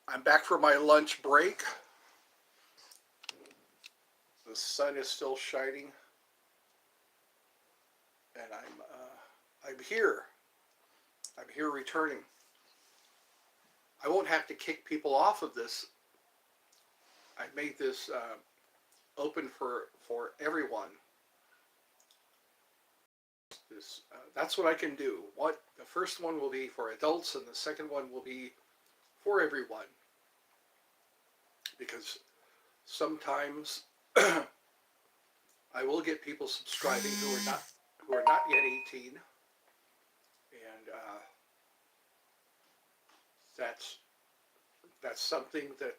I'm back for my lunch break. The sun is still shining, and I'm here. I'm here returning. I won't have to kick people off of this. I made this open for everyone. That's what I can do. The first one will be for adults, and the second one will be for everyone. Because sometimes I will get people subscribing who are not yet 18, and that's something that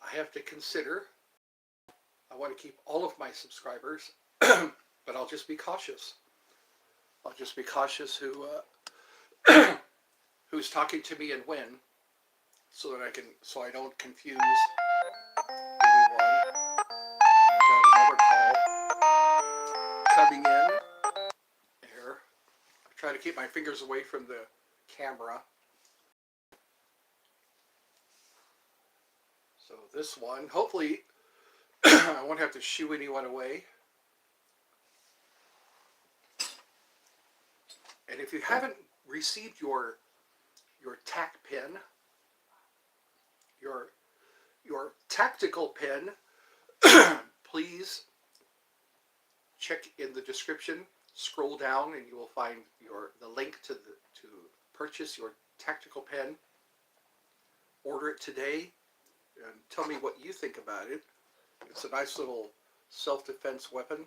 I have to consider. I want to keep all of my subscribers, but I'll just be cautious. I'll just be cautious who's talking to me and when, so I don't confuse anyone. I've got another call coming in here. I try to keep my fingers away from the camera. So this one, hopefully, I won't have to shoo anyone away. And if you haven't received your tack pin, your tactical pin, please check in the description. Scroll down, and you will find the link to purchase your tactical pen. Order it today, and tell me what you think about it. It's a nice little self-defense weapon,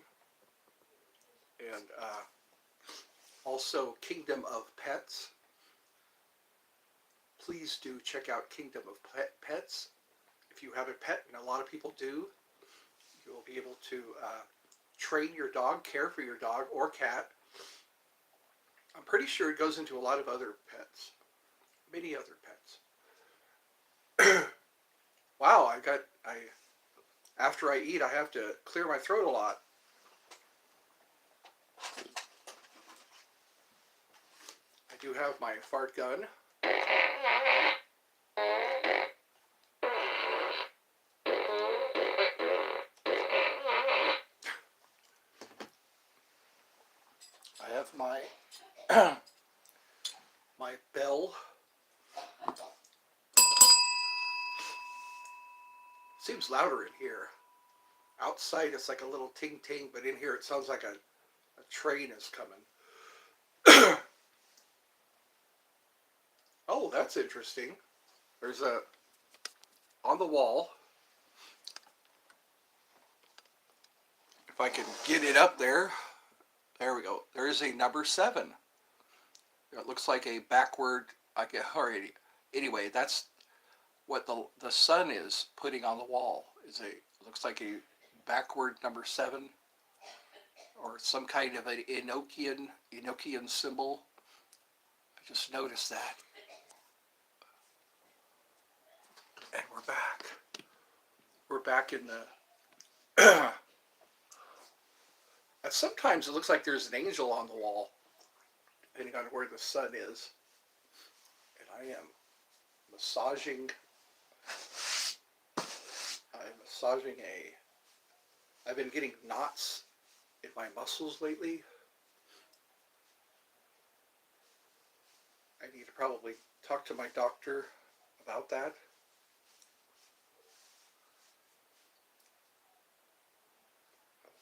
and also Kingdom of Pets. Please do check out Kingdom of Pets. If you have a pet, and a lot of people do, you will be able to train your dog, care for your dog or cat. I'm pretty sure it goes into a lot of other pets, many other pets. Wow, after I eat, I have to clear my throat a lot. I do have my fart gun. I have my my bell. Seems louder in here. Outside it's like a little ting ting, but in here it sounds like a train is coming. Oh, that's interesting. There's on the wall. If I can get it up there. There we go. There is a number 7. It looks like a backward. Alrighty. Anyway, that's what the sun is putting on the wall. Looks like a backward number 7, or some kind of an Enochian symbol. I just noticed that. And we're back. We're back in the. And sometimes it looks like there's an angel on the wall, depending on where the sun is. And I am massaging. I've been getting knots in my muscles lately. I need to probably talk to my doctor about that.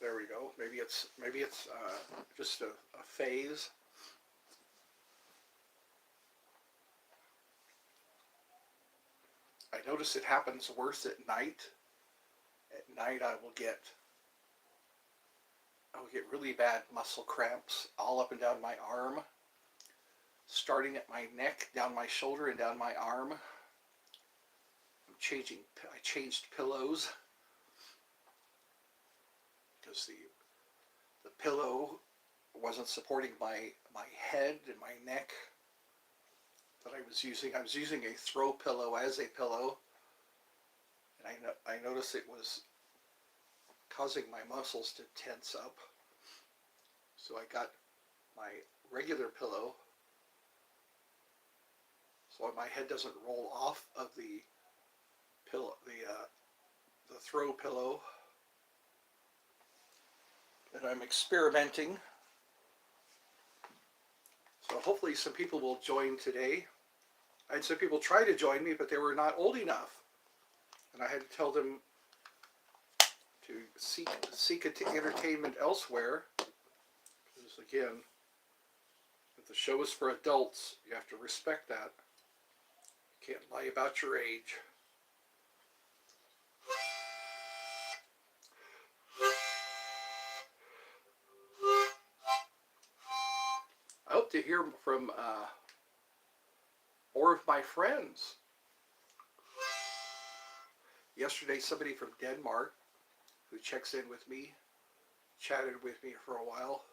There we go. Maybe it's just a phase. I notice it happens worse at night. At night I will get really bad muscle cramps all up and down my arm, starting at my neck, down my shoulder, and down my arm. I changed pillows because the pillow wasn't supporting my head and my neck that I was using. I was using a throw pillow as a pillow, and I noticed it was causing my muscles to tense up. So I got my regular pillow, so my head doesn't roll off of the pillow, the throw pillow, and I'm experimenting. So hopefully some people will join today. I had some people try to join me, but they were not old enough, and I had to tell them to seek entertainment elsewhere. Because again, if the show is for adults, you have to respect that. You can't lie about your age. I hope to hear from more of my friends. Yesterday, somebody from Denmark who checks in with me chatted with me for a while.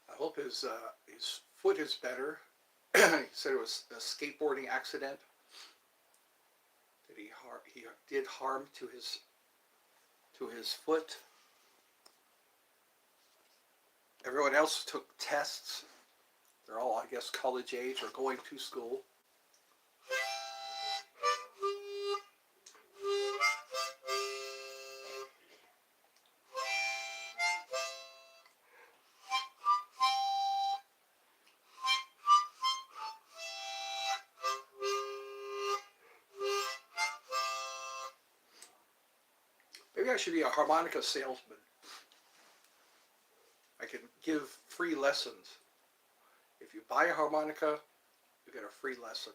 I hope his foot is better. He said it was a skateboarding accident that he did harm to his foot. Everyone else took tests. They're all, I guess, college age or going to school. Maybe I should be a harmonica salesman. I can give free lessons. If you buy a harmonica, you get a free lesson.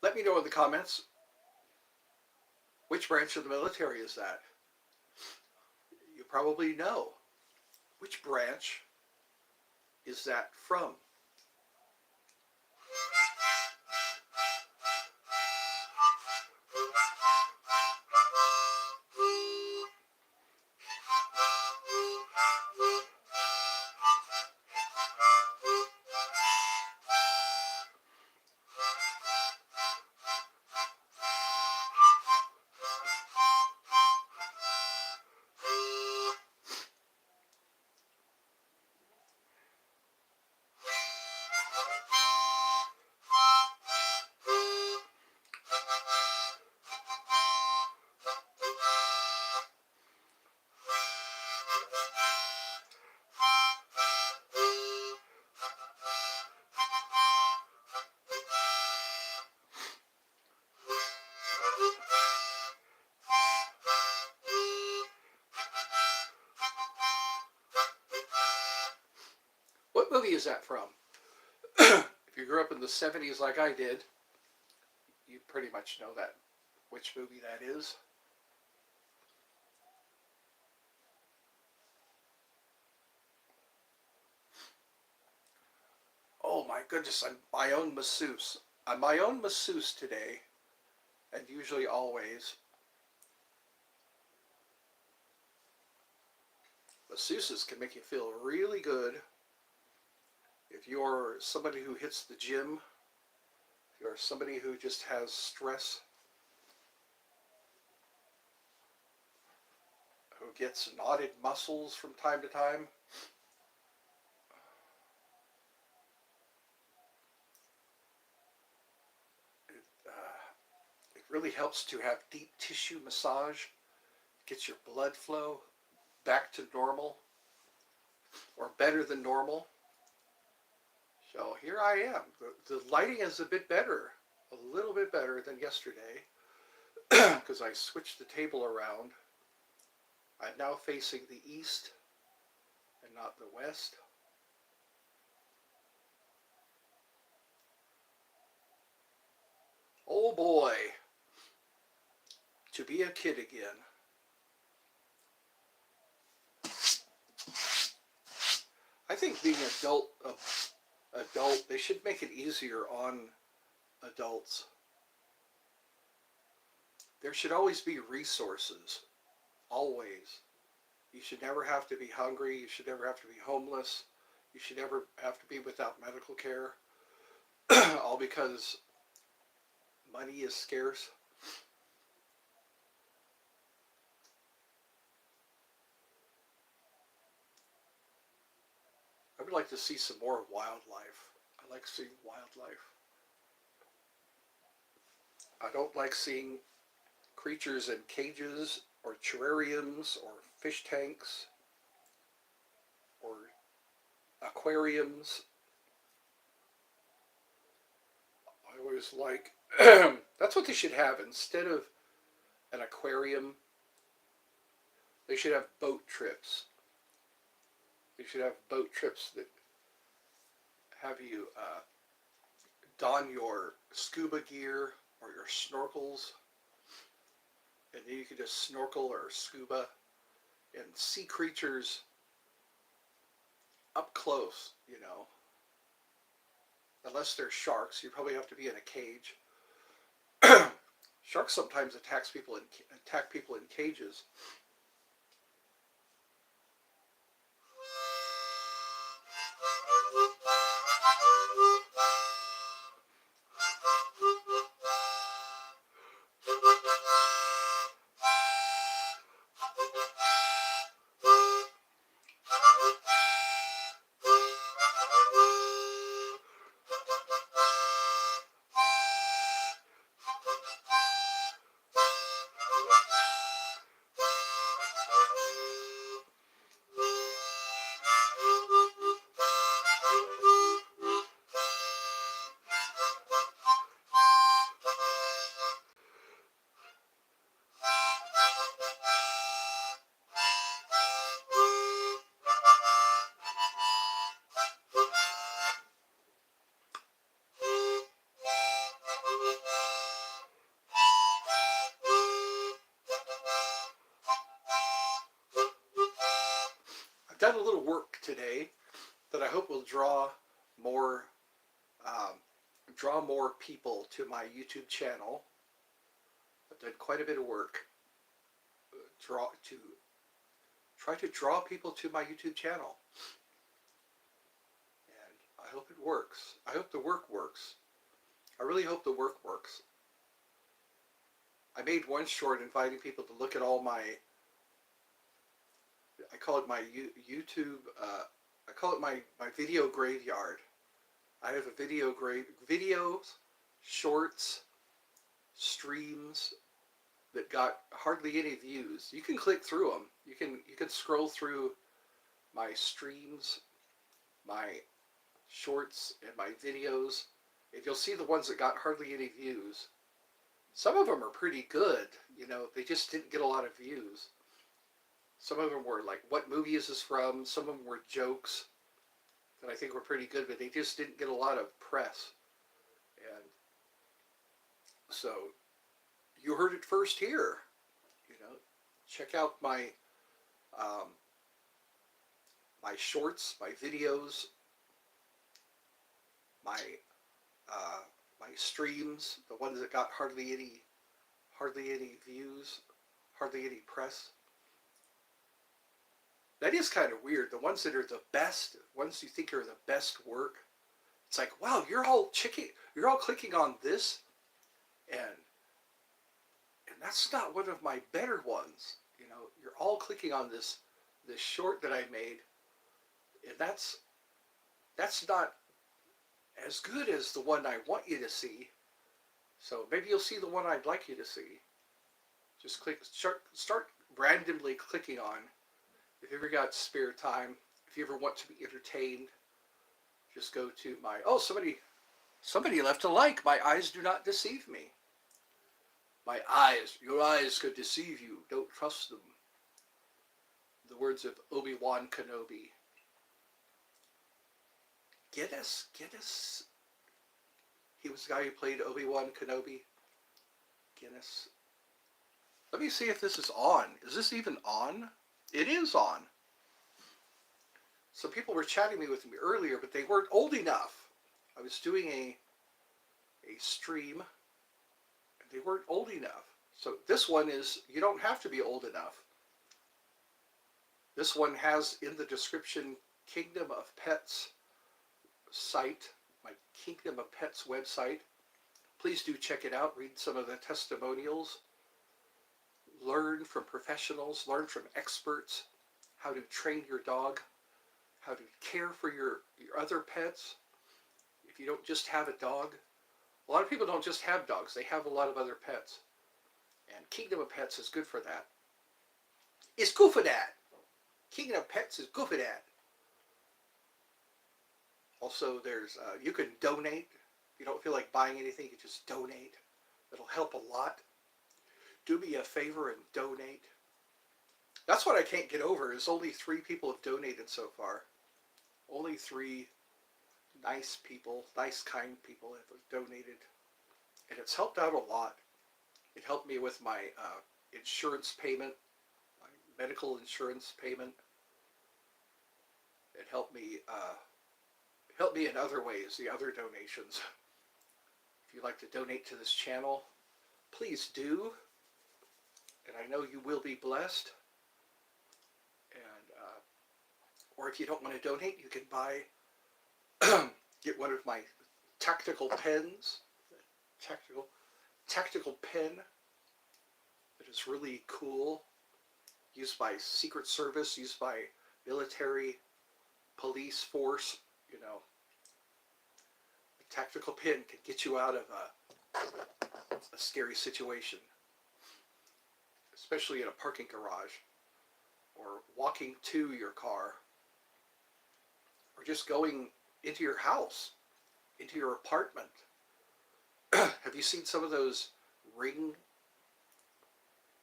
Let me know in the comments, which branch of the military is that? You probably know. Which branch is that from? What movie is that from? If you grew up in the 70s like I did, you pretty much know that, which movie that is. Oh my goodness, I'm my own masseuse. I'm my own masseuse today, and usually always. Masseuses can make you feel really good. If you're somebody who hits the gym, if you're somebody who just has stress, who gets knotted muscles from time to time, it really helps to have deep tissue massage. Gets your blood flow back to normal, or better than normal. So here I am. The lighting is a bit better, a little bit better than yesterday, because I switched the table around. I'm now facing the east and not the west. Oh boy, to be a kid again. I think being adult, they should make it easier on adults. There should always be resources, always. You should never have to be hungry. You should never have to be homeless. You should never have to be without medical care, all because money is scarce. I would like to see some more wildlife. I like seeing wildlife. I don't like seeing creatures in cages or terrariums or fish tanks or aquariums. I always like that's what they should have instead of an aquarium. They should have boat trips. They should have boat trips that have you don your scuba gear or your snorkels, and then you can just snorkel or scuba and see creatures up close, you know. Unless they're sharks, you probably have to be in a cage. Sharks sometimes attack people in cages. I've done a little work today that I hope will more um, draw more people to my YouTube channel. I've done quite a bit of work draw to try to draw people to my YouTube channel, and I hope it works. I hope the work works. I really hope the work works. I made one short inviting people to look at all my, I call it my YouTube, I call it my video graveyard. I have a videos, shorts, streams that got hardly any views. You can click through them. You can scroll through my streams, my shorts, and my videos, and you'll see the ones that got hardly any views. Some of them are pretty good, you know, they just didn't get a lot of views. Some of them were like, what movie is this from? Some of them were jokes that I think were pretty good, but they just didn't get a lot of press. And so you heard it first here. You know, check out my my shorts, my videos, my my streams, the ones that got hardly any views, hardly any press. That is kind of weird. The ones that are the best, ones you think are the best work, it's like, wow, you're all clicking on this, and that's not one of my better ones. You know, you're all clicking on this short that I made, and that's not as good as the one I want you to see. So maybe you'll see the one I'd like you to see. Just start randomly clicking on. If you ever got spare time, if you ever want to be entertained, just go to my, oh, somebody left a like. My eyes do not deceive me. Your eyes could deceive you. Don't trust them. The words of Obi-Wan Kenobi. Guinness. He was the guy who played Obi-Wan Kenobi. Guinness. Let me see if this is on. Is this even on? It is on. some people were chatting with me earlier, but they weren't old enough. I was doing a stream, and they weren't old enough. So this one is, you don't have to be old enough. This one has in the description Kingdom of Pets site, my Kingdom of Pets website. Please do check it out. Read some of the testimonials. Learn from professionals. Learn from experts how to train your dog, how to care for your other pets. If you don't just have a dog, a lot of people don't just have dogs. They have a lot of other pets. And Kingdom of Pets is good for that. It's good for that. Kingdom of Pets is good for that. Also, there's you can donate. If you don't feel like buying anything, you just donate. It'll help a lot. Do me a favor and donate. That's what I can't get over is only 3 people have donated so far. Only 3 nice people, nice kind people have donated. And it's helped out a lot. It helped me with my insurance payment, my medical insurance payment. It helped me in other ways, the other donations. If you'd like to donate to this channel, please do. And I know you will be blessed. And or if you don't want to donate, you can buy, get one of my tactical pens, tactical pen that is really cool, used by Secret Service, used by military, police force, you know. A tactical pen can get you out of a scary situation, especially in a parking garage, or walking to your car, or just going into your house, into your apartment. Have you seen some of those Ring,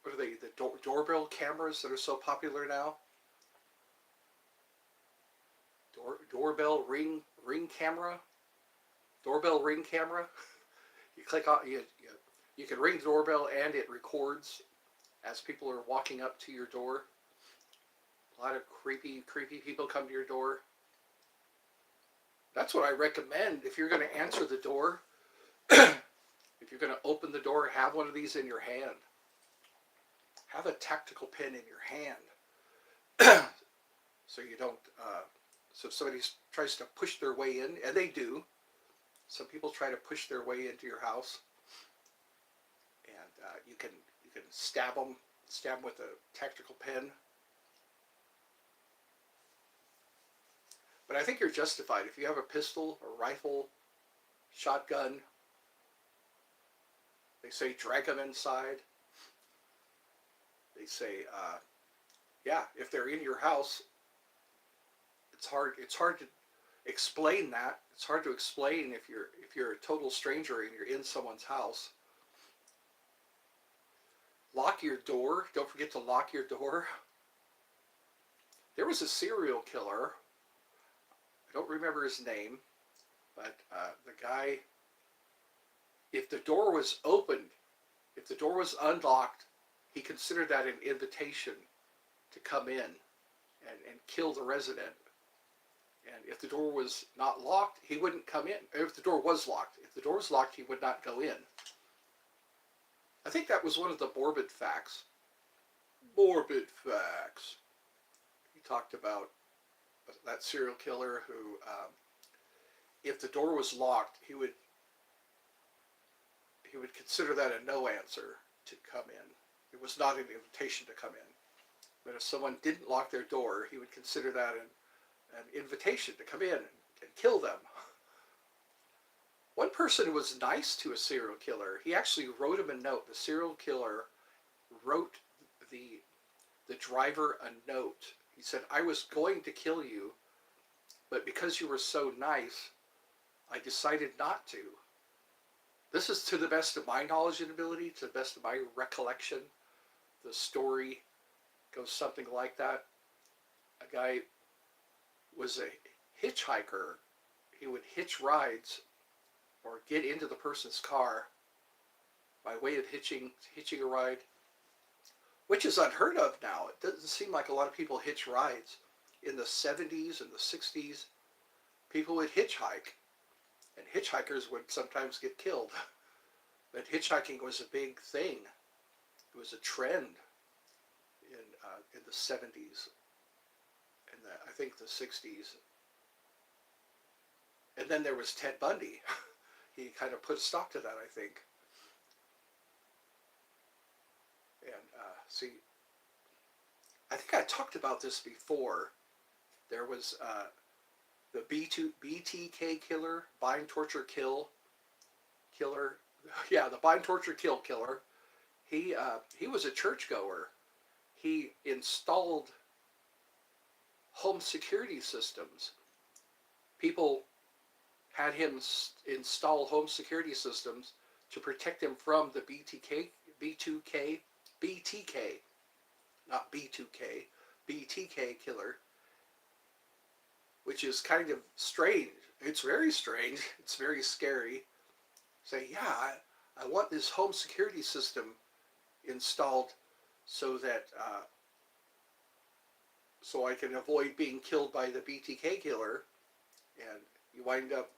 what are they, the doorbell cameras that are so popular now? Doorbell ring camera? Doorbell ring camera? You click on, you can ring the doorbell and it records as people are walking up to your door. A lot of creepy people come to your door. That's what I recommend if you're going to answer the door. If you're going to open the door, have one of these in your hand. Have a tactical pen in your hand. So you don't, so if somebody tries to push their way in, and they do, some people try to push their way into your house, and you can stab them with a tactical pen. But I think you're justified. If you have a pistol, a rifle, shotgun, they say drag them inside. They say, yeah, if they're in your house, it's hard to explain that. It's hard to explain if you're a total stranger and you're in someone's house. Lock your door. Don't forget to lock your door. There was a serial killer. I don't remember his name, but the guy, if the door was opened, if the door was unlocked, he considered that an invitation to come in and kill the resident. And if the door was not locked, he wouldn't come in. If the door was locked, he would not go in. I think that was one of the morbid facts. Morbid facts. He talked about that serial killer who, if the door was locked, he would consider that a no answer to come in. It was not an invitation to come in. But if someone didn't lock their door, he would consider that an invitation to come in and kill them. One person was nice to a serial killer. He actually wrote him a note. The serial killer wrote the driver a note. He said, "I was going to kill you, but because you were so nice, I decided not to." This is to the best of my knowledge and ability, to the best of my recollection. The story goes something like that. A guy was a hitchhiker. He would hitch rides or get into the person's car by way of hitching a ride, which is unheard of now. It doesn't seem like a lot of people hitch rides. in the 70s and the 60s, people would hitchhike, and hitchhikers would sometimes get killed. But hitchhiking was a big thing. It was a trend in the 70s and I think the 60s. And then there was Ted Bundy. He kind of put a stop to that, I think. And see, I think I talked about this before. There was the BTK killer, bind, torture, kill killer. Yeah, the bind, torture, kill killer. He was a churchgoer. He installed home security systems. People had him install home security systems to protect him from the BTK, not B2K, BTK killer, which is kind of strange. It's very strange. It's very scary. Say, yeah, I want this home security system installed so that so I can avoid being killed by the BTK killer, and you wind up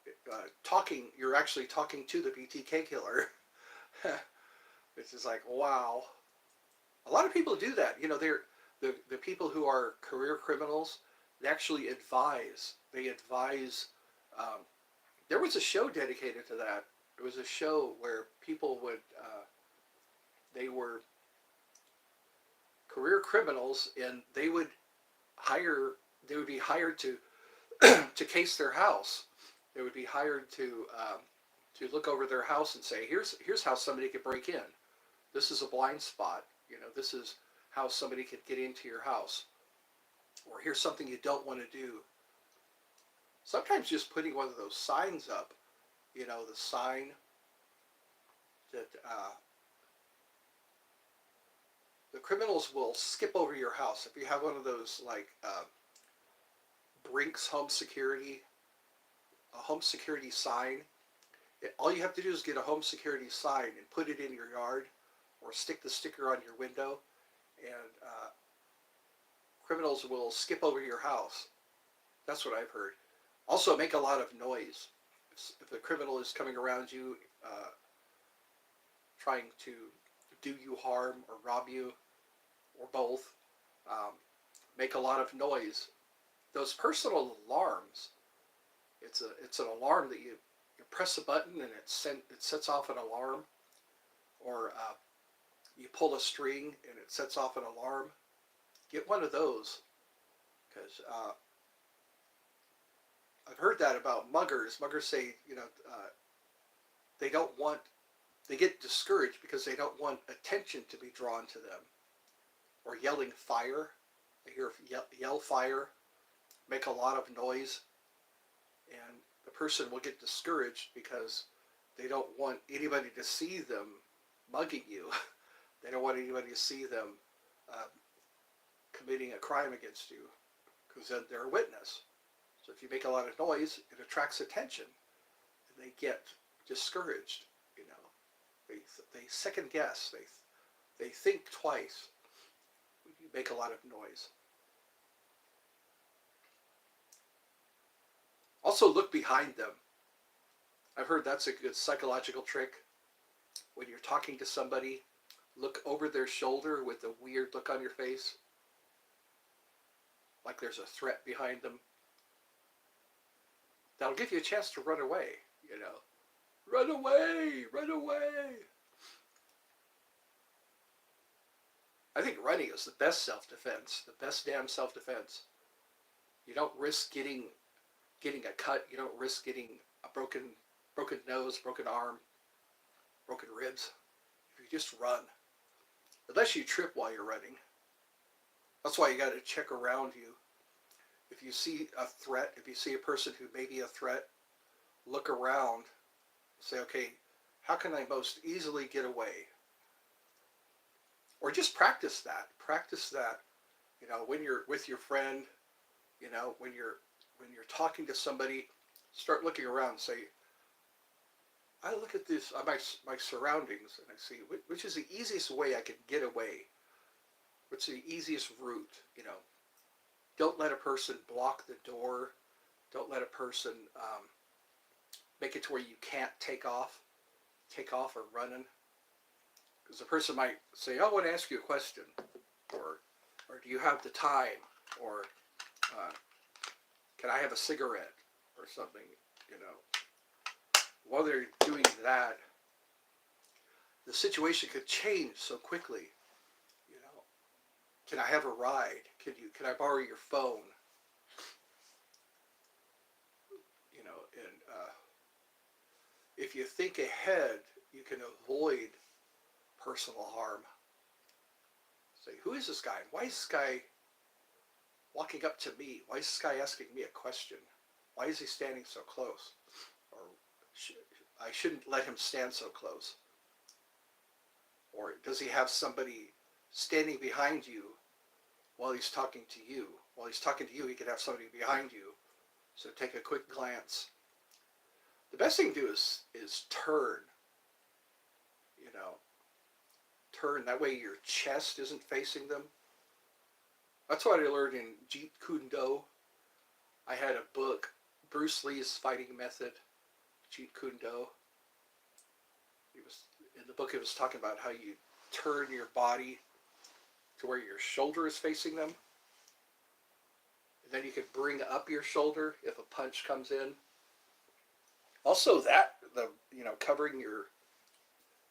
talking. You're actually talking to the BTK killer. It's just like, wow. A lot of people do that. You know, they're the people who are career criminals. They actually advise. They advise. Um, there was a show dedicated to that. It was a show where people would they were career criminals, and they would hire. They would be hired to to case their house. They would be hired to look over their house and say, here's how somebody could break in. This is a blind spot. You know, this is how somebody could get into your house. Or here's something you don't want to do. Sometimes just putting one of those signs up, you know, the sign that the criminals will skip over your house. If you have one of those, like Brinks a home security sign, all you have to do is get a home security sign and put it in your yard, or stick the sticker on your window, and criminals will skip over your house. That's what I've heard. Also, make a lot of noise. If the criminal is coming around you, trying to do you harm or rob you, or both, um, make a lot of noise. Those personal alarms, it's an alarm that you press a button and it sets off an alarm, or you pull a string and it sets off an alarm. Get one of those, because I've heard that about muggers. Muggers say, you know, they don't want, they get discouraged because they don't want attention to be drawn to them. Or yelling fire. They hear yell fire, make a lot of noise, and the person will get discouraged because they don't want anybody to see them mugging you. They don't want anybody to see them committing a crime against you, because then they're a witness. So if you make a lot of noise, it attracts attention, and they get discouraged. You know, they second guess. They think twice when you make a lot of noise. Also, look behind them. I've heard that's a good psychological trick. When you're talking to somebody, look over their shoulder with a weird look on your face, like there's a threat behind them. That'll give you a chance to run away, you know. Run away! Run away! I think running is the best self-defense, the best damn self-defense. You don't risk getting a cut. You don't risk getting a broken nose, broken arm, broken ribs. If you just run. Unless you trip while you're running. That's why you got to check around you. If you see a threat, if you see a person who may be a threat, look around. Say, okay, how can I most easily get away? Or just practice that. Practice that. You know, when you're with your friend, you know, when you're talking to somebody, start looking around and say, I look at this, my surroundings, and I see which is the easiest way I can get away. What's the easiest route, you know? Don't let a person block the door. Don't let a person make it to where you can't take off or running. Because the person might say, "Oh, I want to ask you a question," or "Do you have the time?" or uh, "Can I have a cigarette?" or something. You know, while they're doing that, the situation could change so quickly. You know, can I have a ride? Can I borrow your phone? You know, and if you think ahead, you can avoid personal harm. Say, who is this guy? Why is this guy walking up to me? Why is this guy asking me a question? Why is he standing so close? Or I shouldn't let him stand so close. Or does he have somebody standing behind you while he's talking to you? While he's talking to you, he could have somebody behind you. So take a quick glance. The best thing to do is turn. You know, turn. That way your chest isn't facing them. That's what I learned in Jeet Kune Do. I had a book, Bruce Lee's fighting method, Jeet Kune Do. It was in the book. It was talking about how you turn your body to where your shoulder is facing them, and then you can bring up your shoulder if a punch comes in. Also, covering your.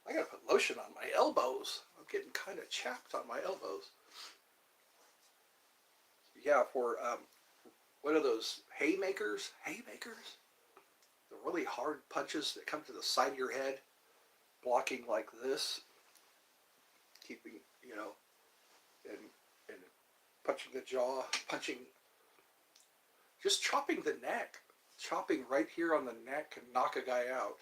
I gotta put lotion on my elbows. I'm getting kind of chapped on my elbows. Yeah, for what are those haymakers? Haymakers? The really hard punches that come to the side of your head, blocking like this, keeping and and punching the jaw, just chopping the neck, chopping right here on the neck can knock a guy out.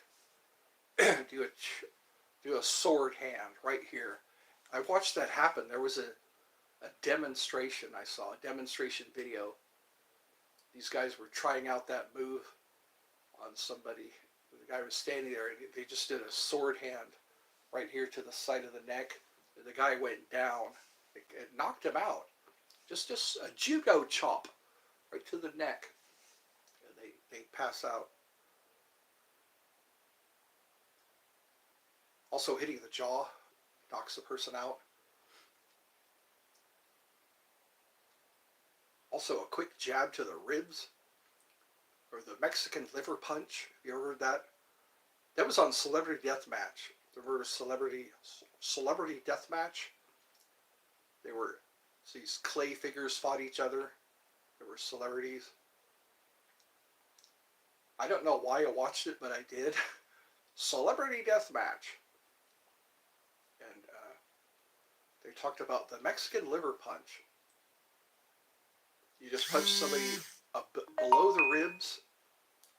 do a sword hand right here. I watched that happen. There was a demonstration. I saw a demonstration video. These guys were trying out that move on somebody. The guy was standing there and they just did a sword hand right here to the side of the neck. The guy went down. It knocked him out. Just a judo chop right to the neck. And they pass out. Also hitting the jaw knocks the person out. Also a quick jab to the ribs. Or the Mexican liver punch. You ever heard that? That was on Celebrity Deathmatch. There were Celebrity Deathmatch. They were these clay figures fought each other. There were celebrities. I don't know why I watched it, but I did. Celebrity Deathmatch. And they talked about the Mexican liver punch. You just punch somebody below the ribs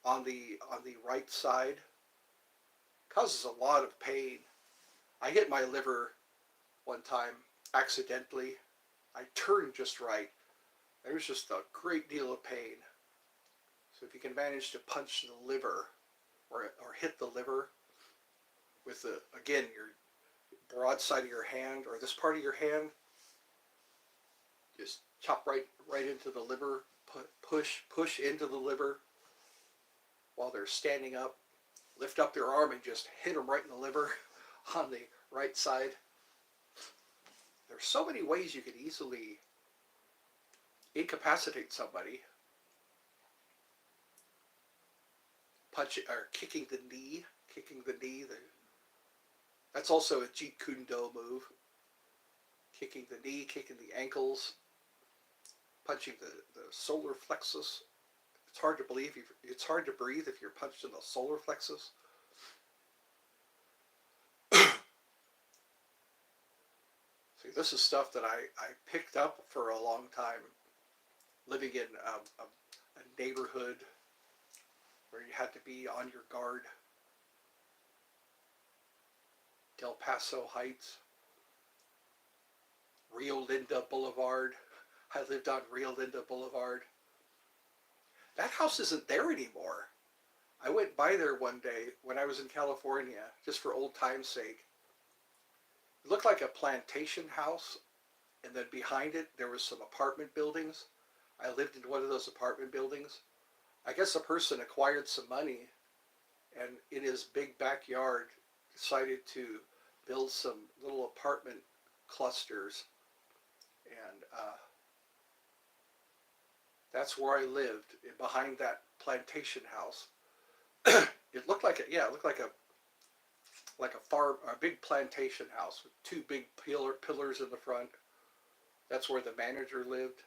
on the right side. Causes a lot of pain. I hit my liver one time accidentally. I turned just right. There was just a great deal of pain. So if you can manage to punch the liver or hit the liver with your broad side of your hand or this part of your hand, just chop right into the liver, push into the liver while they're standing up. Lift up their arm and just hit them right in the liver on the right side. There's so many ways you could easily incapacitate somebody. Punch or kicking the knee. That's also a Jeet Kune Do move. Kicking the knee, kicking the ankles, punching the solar plexus. It's hard to believe. It's hard to breathe if you're punched in the solar plexus. See, this is stuff that I picked up for a long time, living in a neighborhood where you had to be on your guard. Del Paso Heights, Rio Linda Boulevard. I lived on Rio Linda Boulevard. That house isn't there anymore. I went by there one day when I was in California, just for old time's sake. It looked like a plantation house, and then behind it there was some apartment buildings. I lived in one of those apartment buildings. I guess a person acquired some money and in his big backyard decided to build some little apartment clusters. And that's where I lived, behind that plantation house. It looked like it looked like a farm, a big plantation house with two big pillars in the front. That's where the manager lived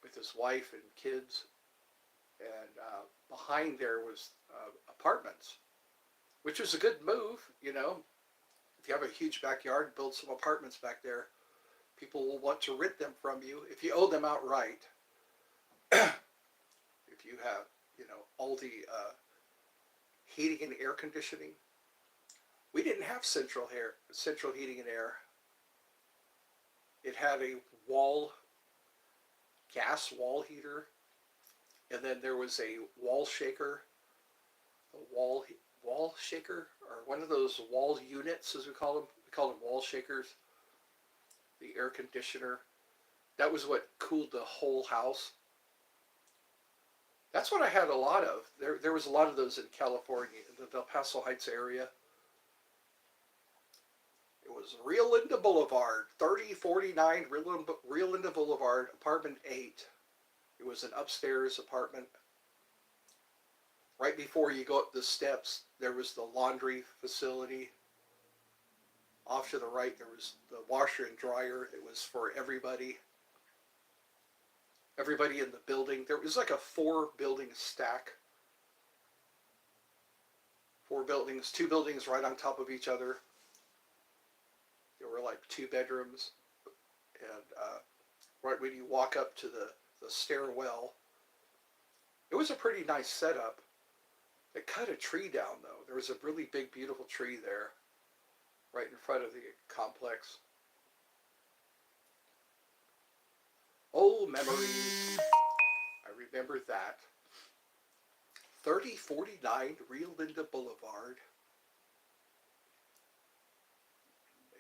with his wife and kids. And behind there was apartments, which was a good move. If you have a huge backyard, build some apartments back there. People will want to rent them from you if you own them outright. If you have, all the heating and air conditioning. We didn't have central heating and air. It had a gas wall heater, and then there was a wall shaker, wall shaker, or one of those wall units, as we call them. We call them wall shakers. The air conditioner. That was what cooled the whole house. That's what I had a lot of. There was a lot of those in California, in the El Paso Heights area. It was Rio Linda Boulevard, 3049 Rio Linda Boulevard, apartment 8. It was an upstairs apartment. Right before you go up the steps, there was the laundry facility. Off to the right, there was the washer and dryer. It was for everybody. Everybody in the building. There was like a 4-building stack. 4 buildings, 2 buildings right on top of each other. There were like 2 bedrooms. And right when you walk up to the stairwell, it was a pretty nice setup. They cut a tree down though. There was a really big, beautiful tree there, right in front of the complex. Oh, memories. I remember that. 3049 Rio Linda Boulevard.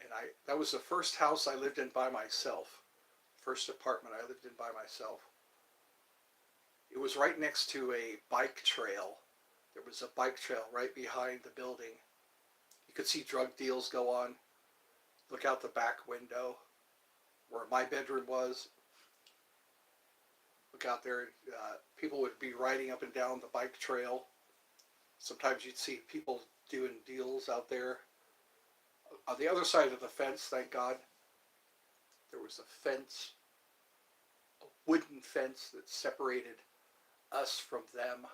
And that was the first house I lived in by myself. First apartment I lived in by myself. It was right next to a bike trail. There was a bike trail right behind the building. You could see drug deals go on. Look out the back window where my bedroom was. Look out there. People would be riding up and down the bike trail. Sometimes you'd see people doing deals out there. On the other side of the fence, thank God, there was a fence, a wooden fence that separated us from them.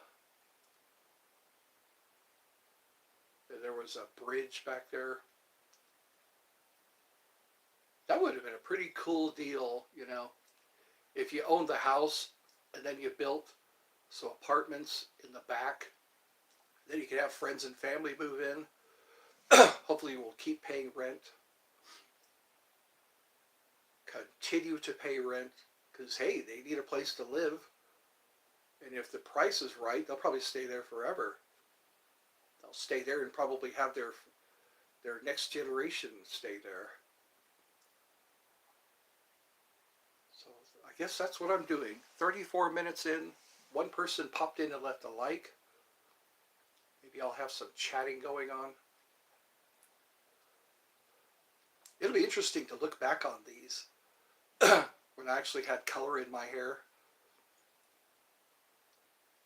There was a bridge back there. That would have been a pretty cool deal, if you owned the house and then you built some apartments in the back. Then you could have friends and family move in. Hopefully you will keep paying rent. Continue to pay rent because, hey, they need a place to live. And if the price is right, they'll probably stay there forever. They'll stay there and probably have their next generation stay there. So I guess that's what I'm doing. 34 minutes in, one person popped in and left a like. Maybe I'll have some chatting going on. It'll be interesting to look back on these when I actually had color in my hair.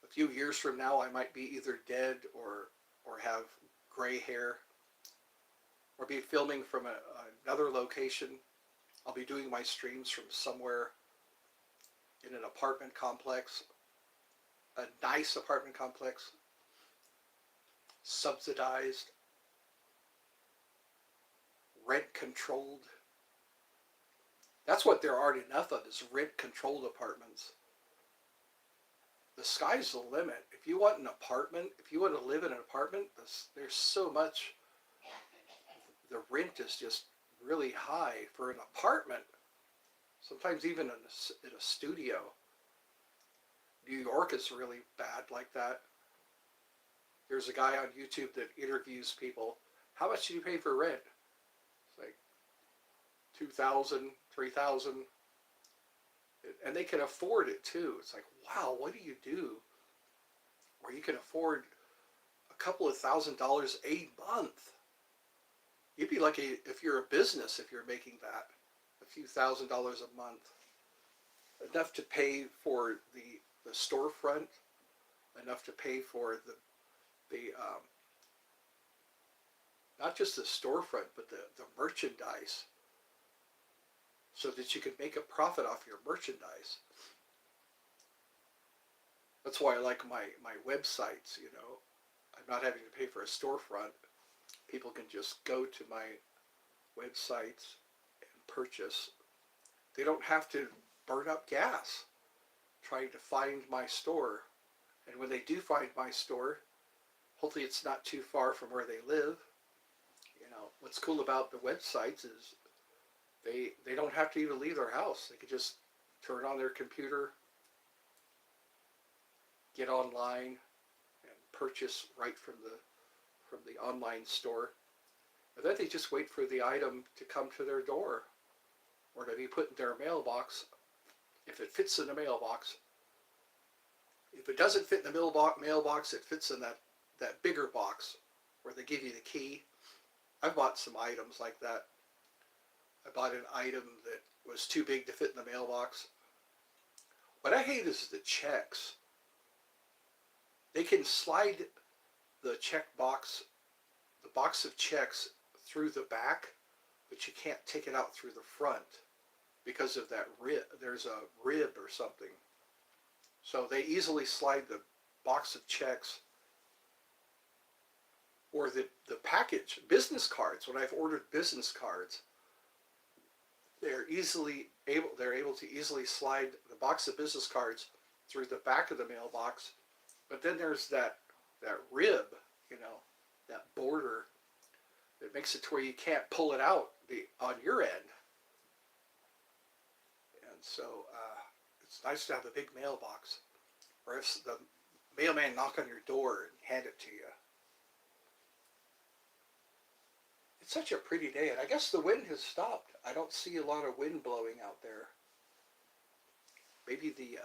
A few years from now, I might be either dead or have gray hair, or be filming from another location. I'll be doing my streams from somewhere in an apartment complex, a nice apartment complex, subsidized, rent controlled. That's what there aren't enough of, is rent controlled apartments. The sky's the limit. If you want an apartment, if you want to live in an apartment, there's so much. The rent is just really high for an apartment. Sometimes even in a studio. New York is really bad like that. There's a guy on YouTube that interviews people. How much do you pay for rent? It's like $2,000, $3,000. And they can afford it too. It's like, wow, what do you do where you can afford a couple of $1,000s a month? You'd be lucky if you're a business if you're making that, a few $1,000s a month, enough to pay for the storefront, enough to pay for the not just the storefront, but the merchandise, so that you can make a profit off your merchandise. That's why I like my websites, you know. I'm not having to pay for a storefront. People can just go to my websites and purchase. They don't have to burn up gas trying to find my store. And when they do find my store, hopefully it's not too far from where they live. You know, what's cool about the websites is they don't have to even leave their house. They can just turn on their computer, get online, and purchase right from the online store. And then they just wait for the item to come to their door or to be put in their mailbox if it fits in the mailbox. If it doesn't fit in the mailbox, it fits in that bigger box where they give you the key. I've bought some items like that. I bought an item that was too big to fit in the mailbox. What I hate is the checks. They can slide the check box, the box of checks, through the back, but you can't take it out through the front because of that rib. There's a rib or something. So they easily slide the box of checks or the package, business cards. When I've ordered business cards, they're able to easily slide the box of business cards through the back of the mailbox. But then there's that rib, you know, that border that makes it to where you can't pull it out on your end. And so it's nice to have a big mailbox, or if the mailman knock on your door and hand it to you. It's such a pretty day, and I guess the wind has stopped. I don't see a lot of wind blowing out there. Maybe the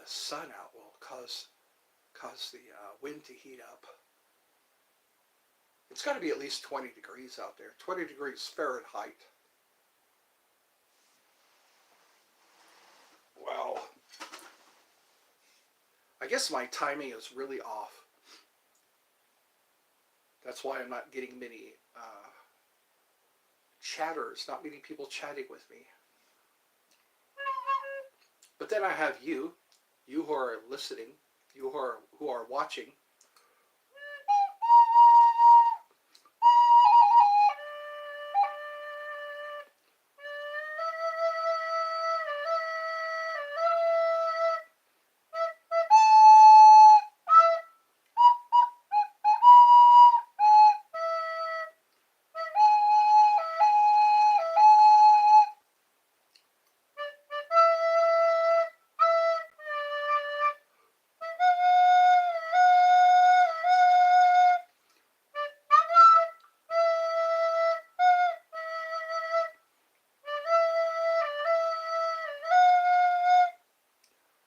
sun out will cause the wind to heat up. It's got to be at least 20 degrees out there. 20 degrees Fahrenheit. Well, I guess my timing is really off. That's why I'm not getting many chatters, not many people chatting with me. But then I have you who are listening, you who are watching.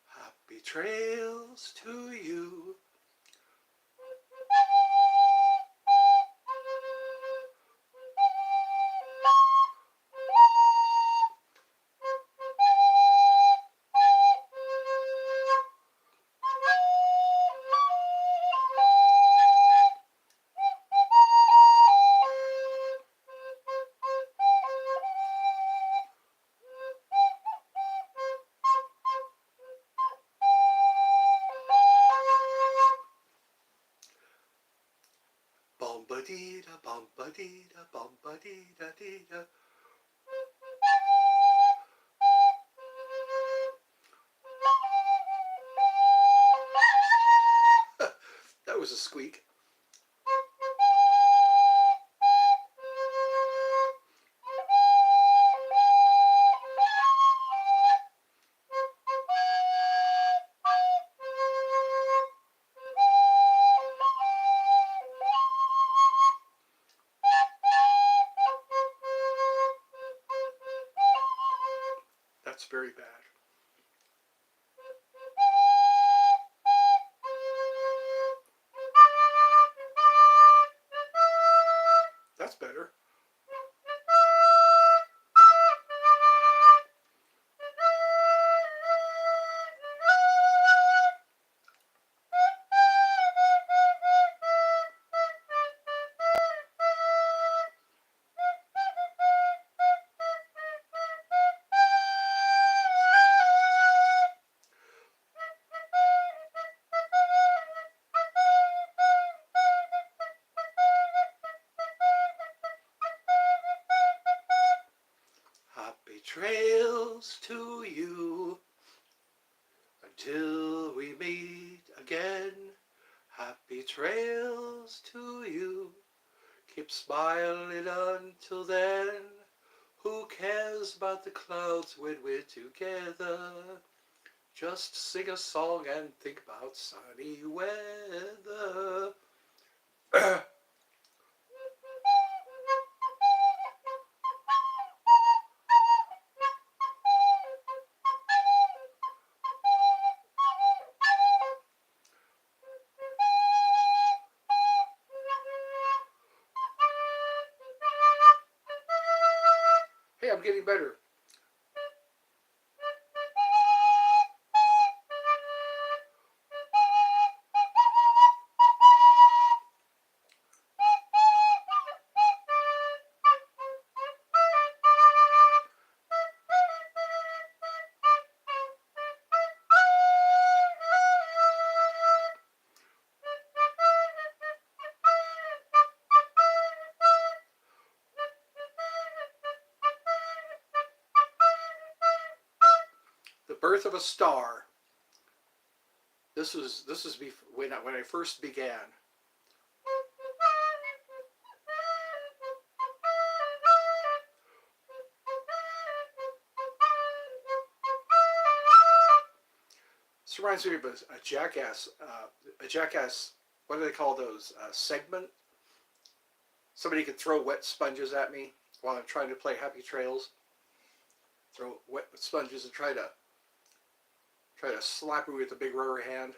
Happy trails to you. Bum-ba-dee-da, bum-ba-dee-da, bum-ba-dee-da-dee-da. That was a squeak. That's very bad. That's better. Happy trails to you until we meet again. Happy trails to you. Keep smiling until then. Who cares about the clouds when we're together? Just sing a song and think about sunny weather. Hey, I'm getting better. The Birth of a Star. This was when I first began. This reminds me of a jackass. A jackass. What do they call those? Segment. Somebody could throw wet sponges at me while I'm trying to play Happy Trails. Throw wet sponges and try to slap me with a big rubber hand.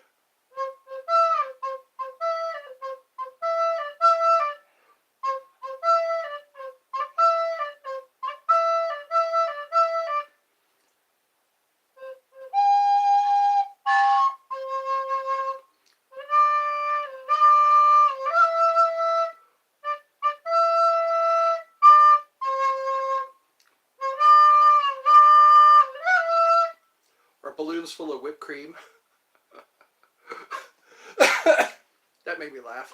Or balloons full of whipped cream. That made me laugh.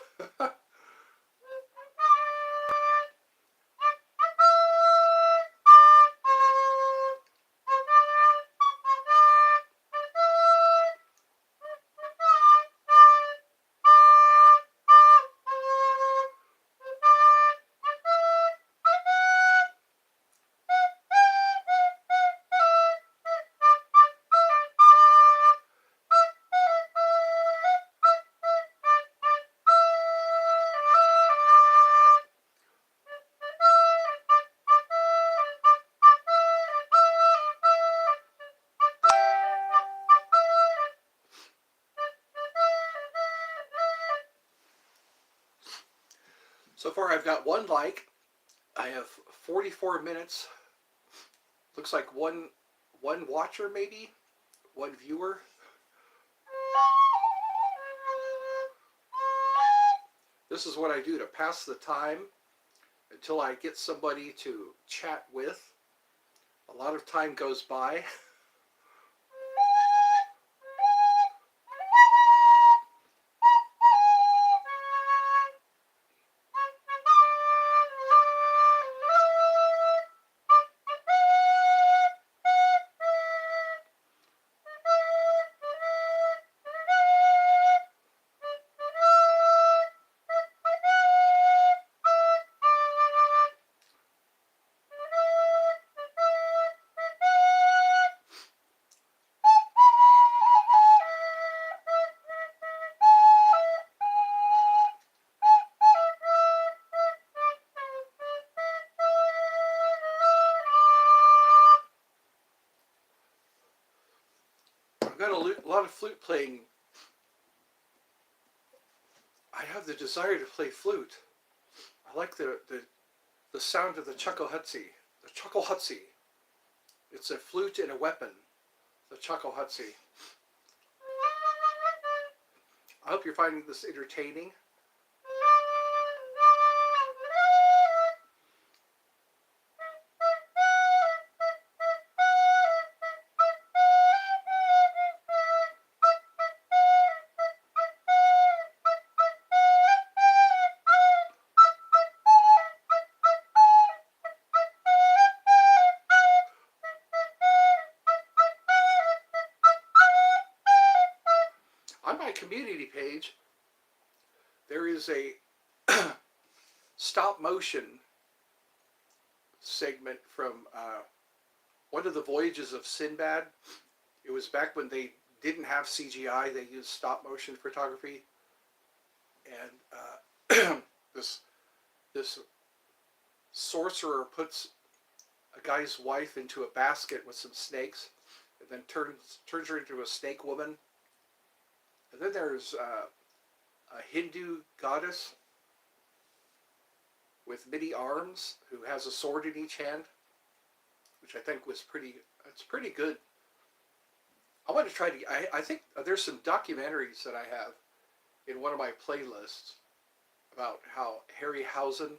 So far I've got one like. I have 44 minutes. Looks like one watcher maybe, one viewer. This is what I do to pass the time until I get somebody to chat with. A lot of time goes by. got a lot of flute playing. I have the desire to play flute. I like the sound of the chucklehutsy. The chucklehutsy. It's a flute and a weapon. The chucklehutsy. I hope you're finding this entertaining. On my community page, there is a stop motion segment from one of the voyages of Sinbad. It was back when they didn't have CGI, they used stop motion photography. And this sorcerer puts a guy's wife into a basket with some snakes, and then turns her into a snake woman. And then there's a Hindu goddess with many arms who has a sword in each hand, which I think was it's pretty good. I want to try to, I think there's some documentaries that I have in one of my playlists about how Harryhausen,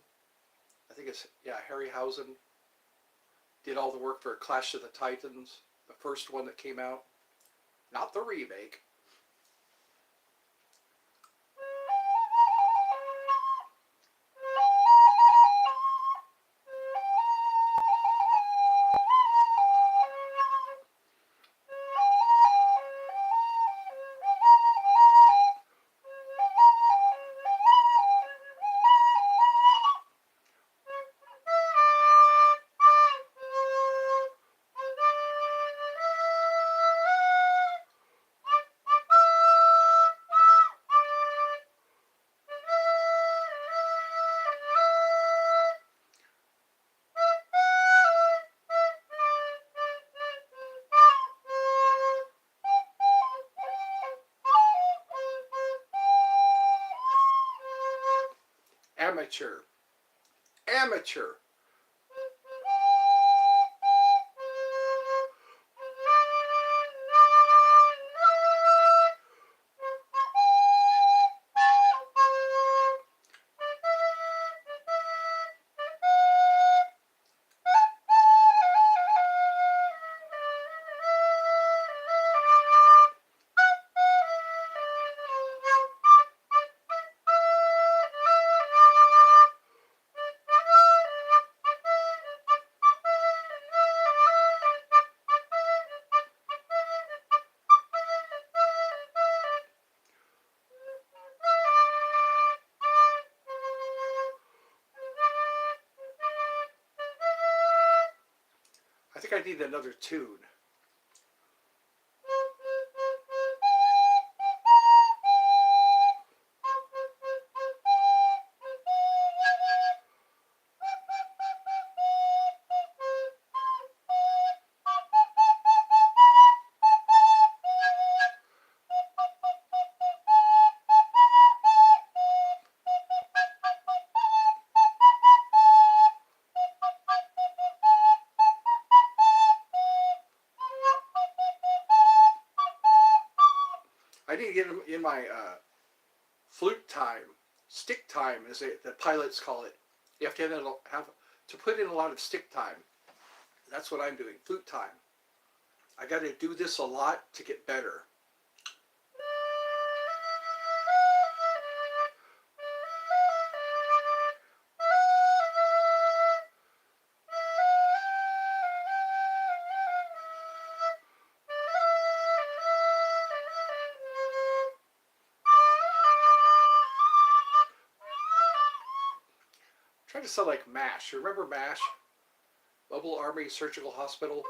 I think it's, yeah, Harryhausen did all the work for Clash of the Titans, the first one that came out, not the remake. Amateur. Amateur. I think I need another tune. I need to get them in my flute time, stick time, as the pilots call it. You have to have to put in a lot of stick time. That's what I'm doing, flute time. I got to do this a lot to get better. Trying to sound like MASH. Remember MASH? Mobile Army Surgical Hospital?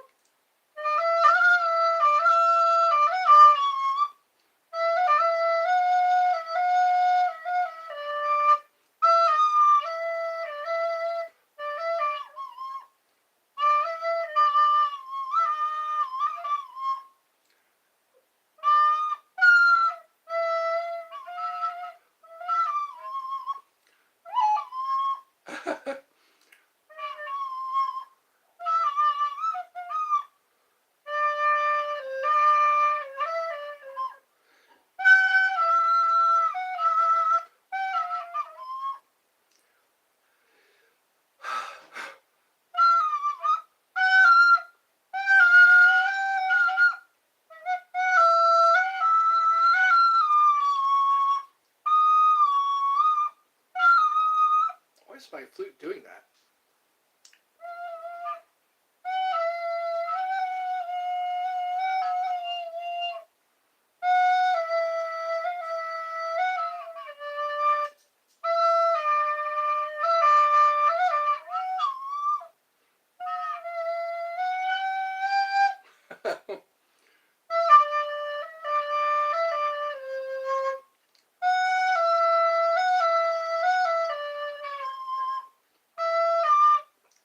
my flute doing that.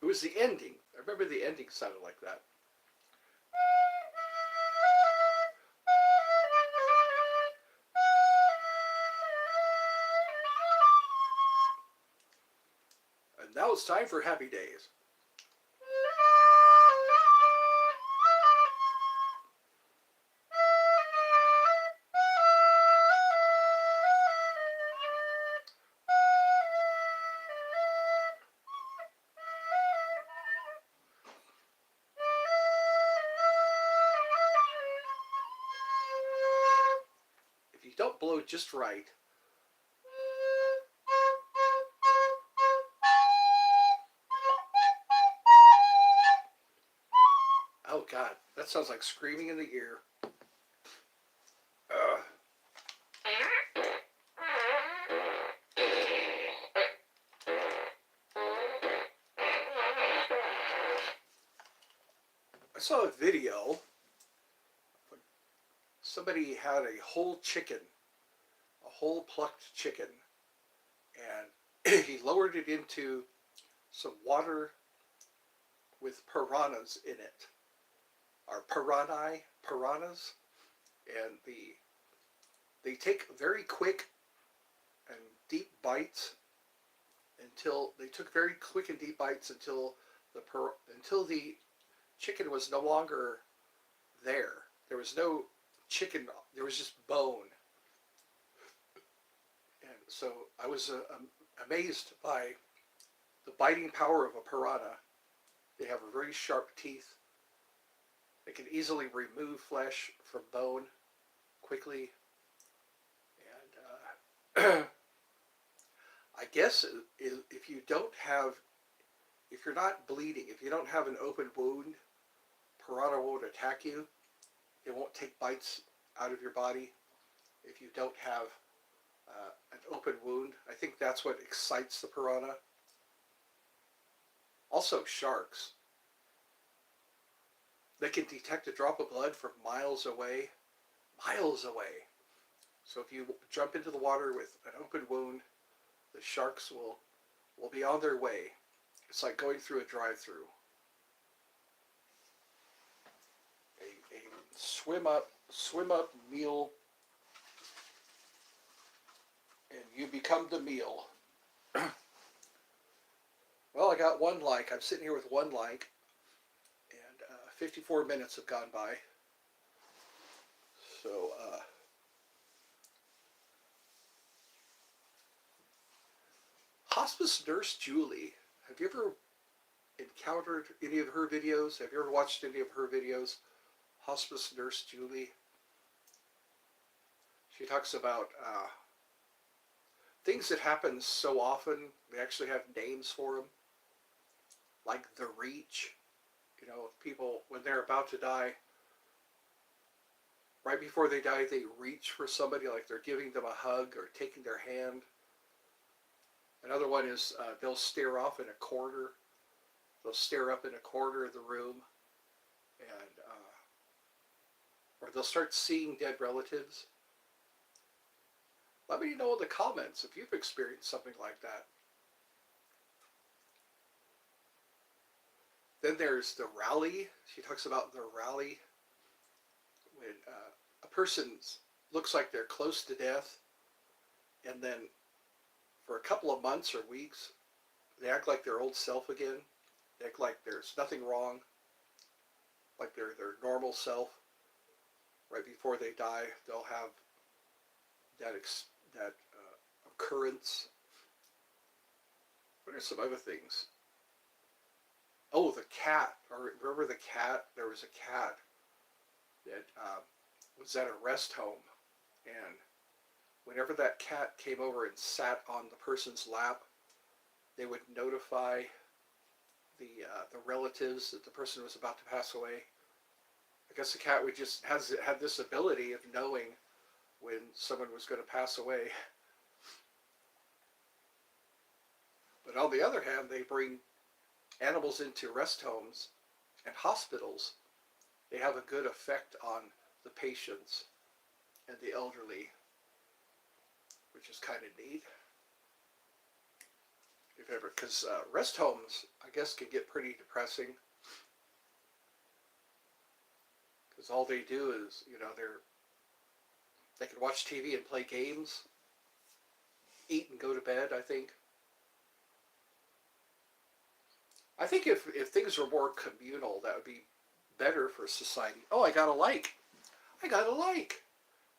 It was the ending. I remember the ending sounded like that. And now it's time for Happy Days. If you don't blow just right, oh God, that sounds like screaming in the ear. I saw a video. Somebody had a whole chicken, a whole plucked chicken, and he lowered it into some water with piranhas in it, or piranhas, and they take very quick and deep bites until the chicken was no longer there. There was no chicken, there was just bone. And so I was amazed by the biting power of a piranha. They have very sharp teeth. They can easily remove flesh from bone quickly. And I guess if you're not bleeding, if you don't have an open wound, piranha won't attack you. It won't take bites out of your body if you don't have an open wound. I think that's what excites the piranha. Also, sharks. They can detect a drop of blood from miles away. Miles away. So if you jump into the water with an open wound, the sharks will be on their way. It's like going through a drive-through. A swim up meal, and you become the meal. Well, I got one like. I'm sitting here with one like, and 54 minutes have gone by. So, hospice nurse Julie. Have you ever encountered any of her videos? Have you ever watched any of her videos? Hospice nurse Julie. She talks about things that happen so often. They actually have names for them, like the reach. You know, people, when they're about to die, right before they die, they reach for somebody, like they're giving them a hug or taking their hand. Another one is they'll stare off in a corner. They'll stare up in a corner of the room, and or they'll start seeing dead relatives. Let me know in the comments if you've experienced something like that. Then there's the rally. She talks about the rally when a person looks like they're close to death, and then for a couple of months or weeks, they act like their old self again. They act like there's nothing wrong, like they're their normal self. Right before they die, they'll have that occurrence. What are some other things? Oh, the cat. Or remember the cat? There was a cat that was at a rest home, and whenever that cat came over and sat on the person's lap, they would notify the relatives that the person was about to pass away. I guess the cat would just had this ability of knowing when someone was going to pass away. But on the other hand, they bring animals into rest homes and hospitals. They have a good effect on the patients and the elderly, which is kind of neat. If ever, because rest homes, I guess, can get pretty depressing. Because all they do is, they can watch TV and play games, eat and go to bed. I think if things were more communal, that would be better for society. Oh, I got a like. I got a like.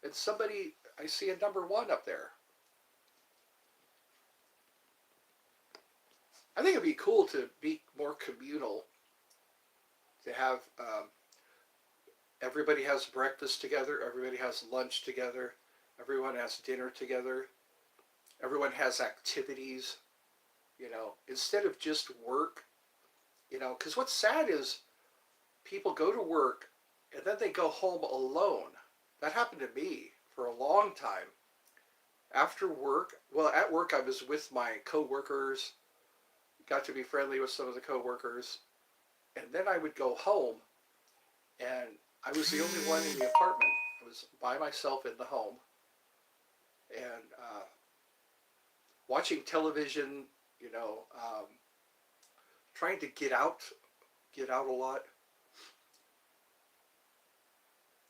And somebody, I see a number 1 up there. I think it'd be cool to be more communal, to have everybody has breakfast together, everybody has lunch together, everyone has dinner together, everyone has activities, instead of just work, because what's sad is people go to work and then they go home alone. That happened to me for a long time. After work, well, at work I was with my coworkers, got to be friendly with some of the coworkers, and then I would go home, and I was the only one in the apartment. I was by myself in the home, and watching television, trying to get out a lot.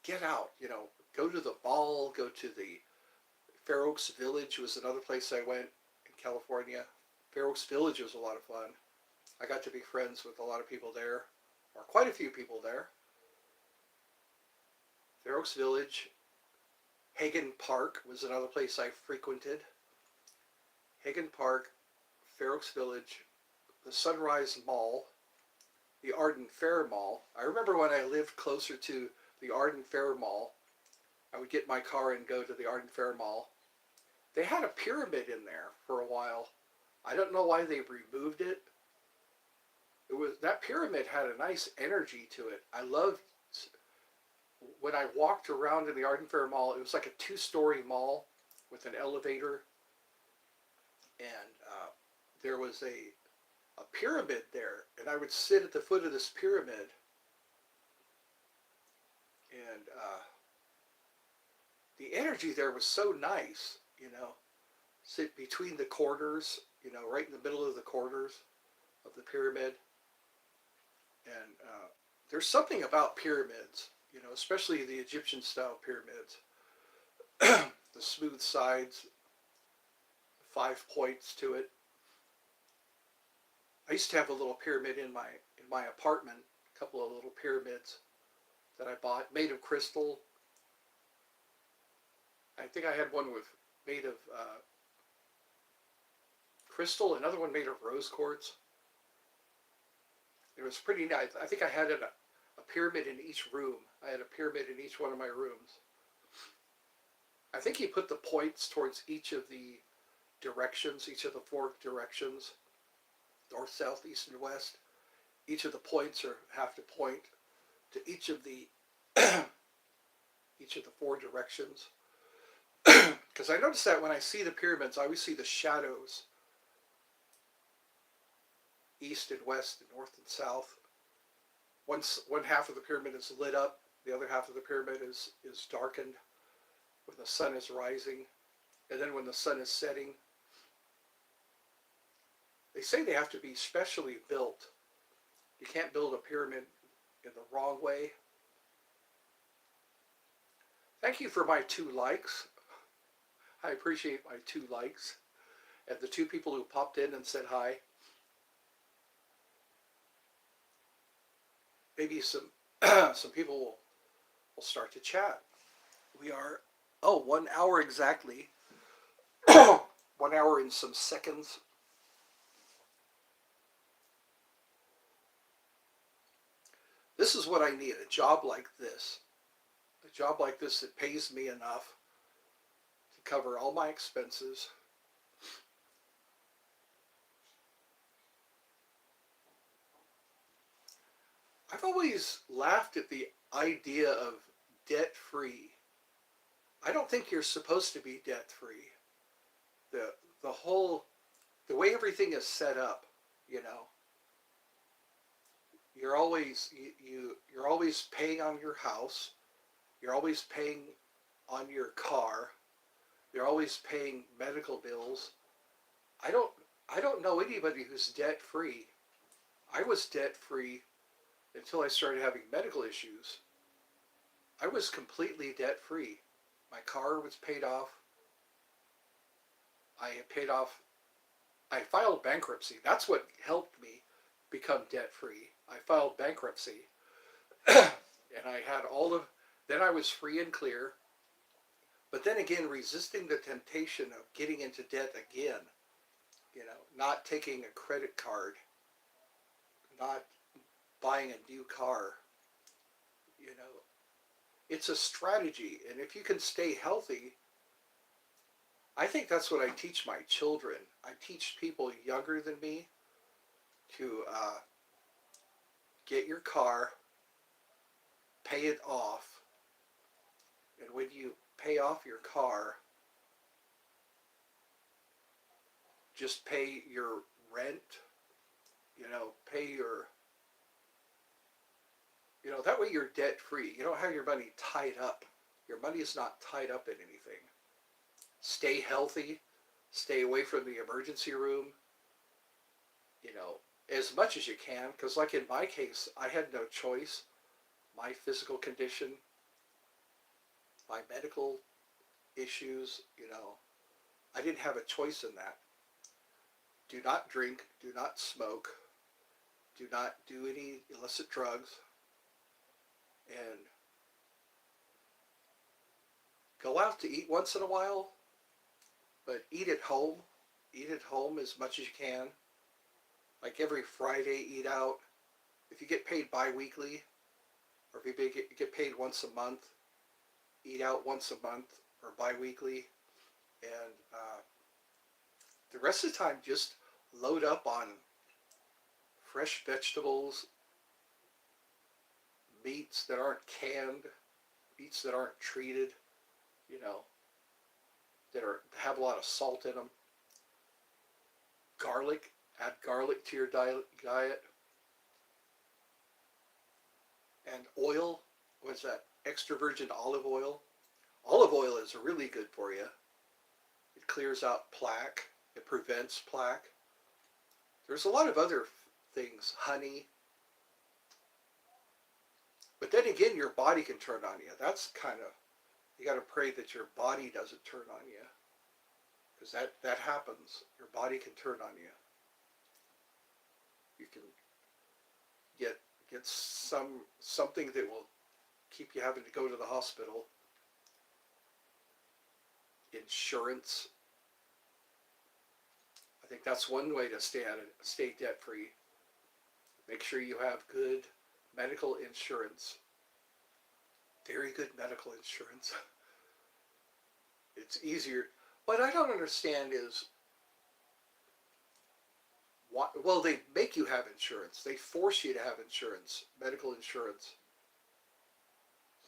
Get out, go to the mall, go to the Fair Oaks Village was another place I went in California. Fair Oaks Village was a lot of fun. I got to be friends with a lot of people there, or quite a few people there. Fair Oaks Village. Hagen Park was another place I frequented. Hagen Park, Fair Oaks Village, the Sunrise Mall, the Arden Fair Mall. I remember when I lived closer to the Arden Fair Mall, I would get my car and go to the Arden Fair Mall. They had a pyramid in there for a while. I don't know why they removed it. That pyramid had a nice energy to it. I loved when I walked around in the Arden Fair Mall. It was like a 2-story mall with an elevator, and there was a pyramid there, and I would sit at the foot of this pyramid, and the energy there was so nice, sit between the corners, right in the middle of the corners of the pyramid. And there's something about pyramids, especially the Egyptian style pyramids. The smooth sides, 5 points to it. I used to have a little pyramid in my apartment, a couple of little pyramids that I bought, made of crystal. I think I had one made of crystal, another one made of rose quartz. It was pretty nice. I think I had a pyramid in each room. I had a pyramid in each one of my rooms. I think he put the points towards each of the directions, each of the 4 directions, north, south, east, and west. Each of the points have to point to each of the 4 directions. Because I noticed that when I see the pyramids, I always see the shadows, east and west and north and south. One half of the pyramid is lit up, the other half of the pyramid is darkened when the sun is rising, and then when the sun is setting. They say they have to be specially built. You can't build a pyramid in the wrong way. Thank you for my 2 likes. I appreciate my 2 likes. And the 2 people who popped in and said hi. Maybe some people will start to chat. We are, 1 hour exactly. 1 hour and some seconds. This is what I need, a job like this. A job like this that pays me enough to cover all my expenses. I've always laughed at the idea of debt free. I don't think you're supposed to be debt free. The the whole the way everything is set up, you know, you're always paying on your house, you're always paying on your car, you're always paying medical bills. I don't I don't know anybody who's debt free. I was debt free until I started having medical issues. I was completely debt free. My car was paid off. I paid off. I filed bankruptcy. That's what helped me become debt free. I filed bankruptcy, and I had all of. Then I was free and clear. But then again, resisting the temptation of getting into debt again. You know, not taking a credit card, not buying a new car. You know, it's a strategy, and if you can stay healthy, I think that's what I teach my children. I teach people younger than me to get your car, pay it off, and when you pay off your car, just pay your rent. You know, pay your. You know, that way you're debt free. You don't have your money tied up. Your money is not tied up in anything. Stay healthy. Stay away from the emergency room. You know, as much as you can, because like in my case, I had no choice. My physical condition, my medical issues, you know, I didn't have a choice in that. Do not drink, do not smoke, do not do any illicit drugs, and go out to eat once in a while, but eat at home. Eat at home as much as you can. Like every Friday, eat out. If you get paid bi-weekly, or if you get paid once a month, eat out once a month or bi-weekly. And the rest of the time, just load up on fresh vegetables, meats that aren't canned, meats that aren't treated, you know, that have a lot of salt in them. Garlic, add garlic to your diet. And oil, what's that? Extra virgin olive oil. Olive oil is really good for you. It clears out plaque. It prevents plaque. There's a lot of other things, honey. But then again, your body can turn on you. That's kind of, you got to pray that your body doesn't turn on you. Because that happens. Your body can turn on you. You can get something that will keep you having to go to the hospital. Insurance. I think that's one way to stay debt free. Make sure you have good medical insurance. Very good medical insurance. It's easier. What I don't understand is what, well, they make you have insurance. They force you to have insurance, medical insurance.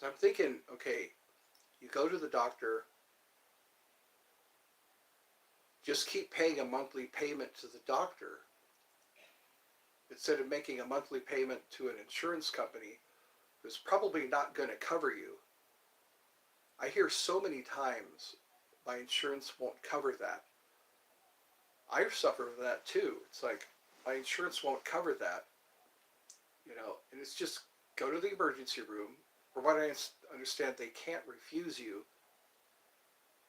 So I'm thinking, okay, you go to the doctor, just keep paying a monthly payment to the doctor instead of making a monthly payment to an insurance company who's probably not going to cover you. I hear so many times my insurance won't cover that. I suffer from that too. It's like my insurance won't cover that, you know, and it's just go to the emergency room. From what I understand, they can't refuse you.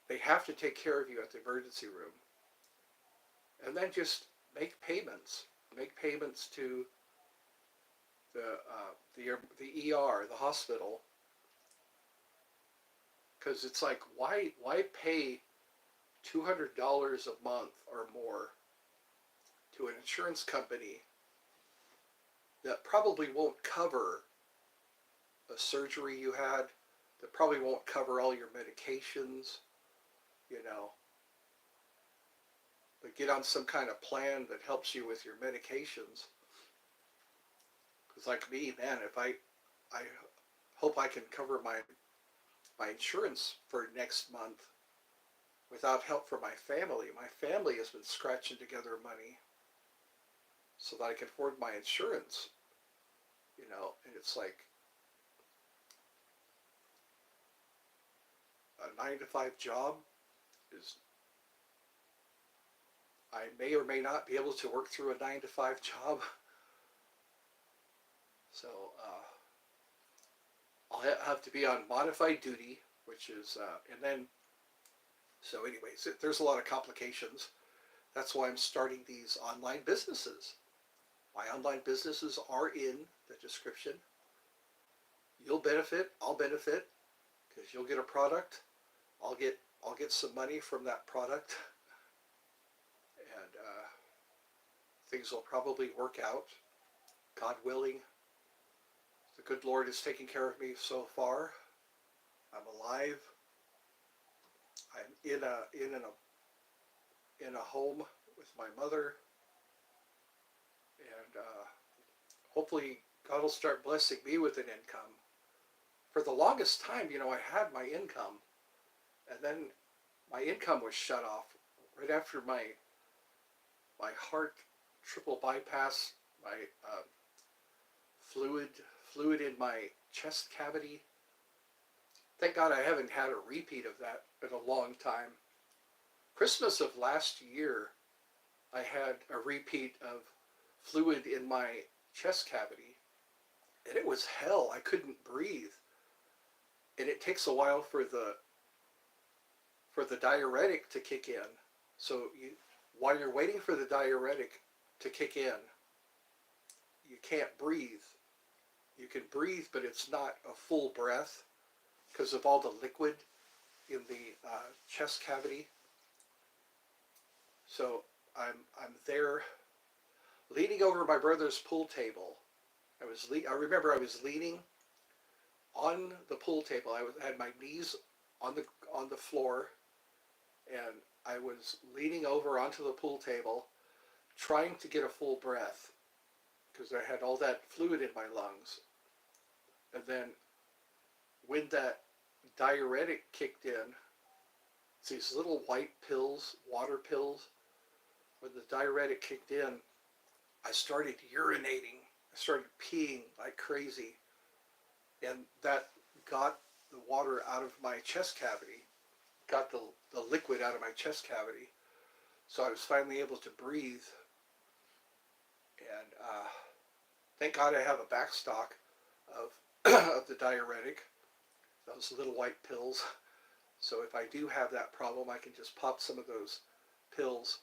They have to take care of you at the emergency room. And then just make payments. Make payments to the ER, the hospital, because it's like why pay $200 a month or more to an insurance company that probably won't cover a surgery you had, that probably won't cover all your medications, you know. But get on some kind of plan that helps you with your medications. Because It's like me, man. If I hope I can cover my insurance for next month without help from my family. My family has been scratching together money so that I can afford my insurance, and it's like a 9 to 5 job is, I may or may not be able to work through a 9 to 5 job. So I'll have to be on modified duty, which is, and then, so anyways, there's a lot of complications. That's why I'm starting these online businesses. My online businesses are in the description. You'll benefit, I'll benefit, because you'll get a product. I'll get some money from that product, and things will probably work out, God willing. The good Lord is taking care of me so far. I'm alive. I'm in a home with my mother, and hopefully God will start blessing me with an income. For the longest time, I had my income, and then my income was shut off right after my heart triple bypass, my fluid in my chest cavity. Thank God I haven't had a repeat of that in a long time. Christmas of last year, I had a repeat of fluid in my chest cavity, and it was hell. I couldn't breathe, and it takes a while for the diuretic to kick in. So while you're waiting for the diuretic to kick in, you can't breathe. You can breathe, but it's not a full breath because of all the liquid in the chest cavity. So I'm there, leaning over my brother's pool table. I remember I was leaning on the pool table. I had my knees on the floor, and I was leaning over onto the pool table, trying to get a full breath because I had all that fluid in my lungs. And then when that diuretic kicked in, it's these little white pills, water pills. When the diuretic kicked in, I started urinating. I started peeing like crazy. And that got the water out of my chest cavity, got the liquid out of my chest cavity. So I was finally able to breathe. And thank God I have a backstock of of the diuretic, those little white pills. So if I do have that problem, I can just pop some of those pills,